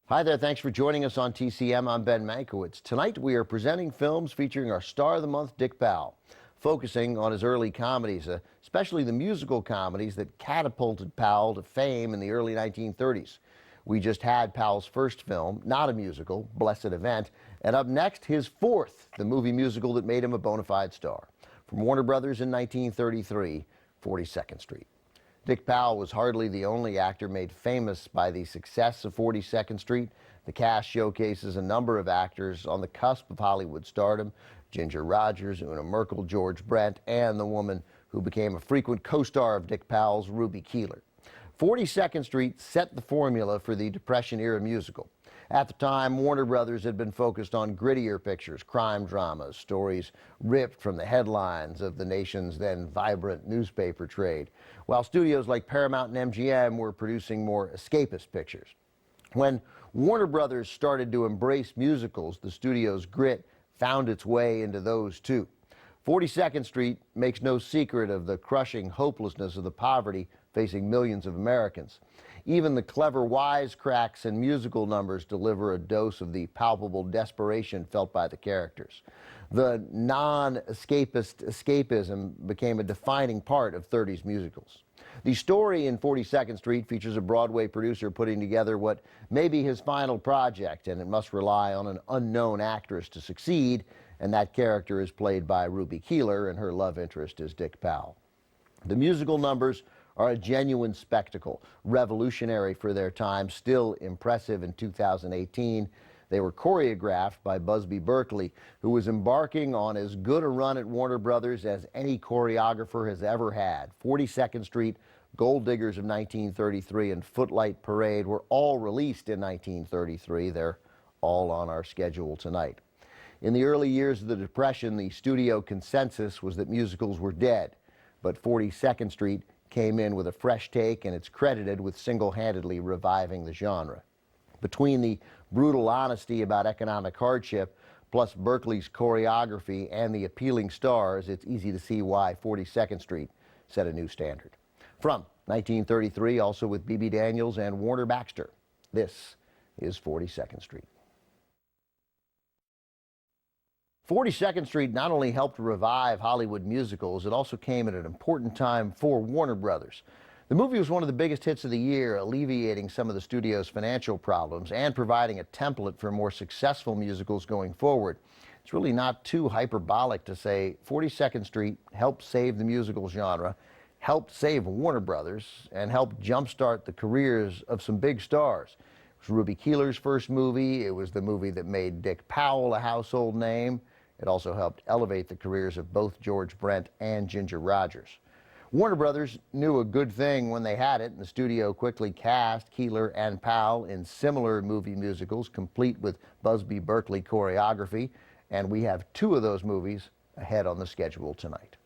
Hi there, thanks for joining us on TCM. I'm Ben Mankiewicz. Tonight we are presenting films featuring our star of the month, Dick Powell, focusing on his early comedies, especially the musical comedies that catapulted Powell to fame in the early 1930s. We just had Powell's first film, not a musical, Blessed Event, and up next his fourth, the movie musical that made him a bona fide star. From Warner Brothers in 1933, 42nd Street. Dick Powell was hardly the only actor made famous by the success of 42nd Street. The cast showcases a number of actors on the cusp of Hollywood stardom: Ginger Rogers, Una Merkel, George Brent, and the woman who became a frequent co-star of Dick Powell's, Ruby Keeler. 42nd Street set the formula for the Depression-era musical. At the time, Warner Brothers had been focused on grittier pictures, crime dramas, stories ripped from the headlines of the nation's then vibrant newspaper trade, while studios like Paramount and MGM were producing more escapist pictures. When Warner Brothers started to embrace musicals, the studio's grit found its way into those too. 42nd Street makes no secret of the crushing hopelessness of the poverty facing millions of Americans. Even the clever wisecracks and musical numbers deliver a dose of the palpable desperation felt by the characters. The non-escapist escapism became a defining part of 30s musicals. The story in 42nd Street features a Broadway producer putting together what may be his final project, and it must rely on an unknown actress to succeed, and that character is played by Ruby Keeler, and her love interest is Dick Powell. The musical numbers are a genuine spectacle, revolutionary for their time, still impressive in 2018. They were choreographed by Busby Berkeley, who was embarking on as good a run at Warner Brothers as any choreographer has ever had. 42nd Street, Gold Diggers of 1933, and Footlight Parade were all released in 1933. They're all on our schedule tonight. In the early years of the Depression, the studio consensus was that musicals were dead, but 42nd Street came in with a fresh take, and it's credited with single-handedly reviving the genre. Between the brutal honesty about economic hardship, plus Berkeley's choreography and the appealing stars, it's easy to see why 42nd Street set a new standard. From 1933, also with B.B. Daniels and Warner Baxter, this is 42nd Street. 42nd Street not only helped revive Hollywood musicals, it also came at an important time for Warner Brothers. The movie was one of the biggest hits of the year, alleviating some of the studio's financial problems and providing a template for more successful musicals going forward. It's really not too hyperbolic to say 42nd Street helped save the musical genre, helped save Warner Brothers, and helped jumpstart the careers of some big stars. It was Ruby Keeler's first movie. It was the movie that made Dick Powell a household name. It also helped elevate the careers of both George Brent and Ginger Rogers. Warner Brothers knew a good thing when they had it, and the studio quickly cast Keeler and Powell in similar movie musicals, complete with Busby Berkeley choreography, and we have two of those movies ahead on the schedule tonight.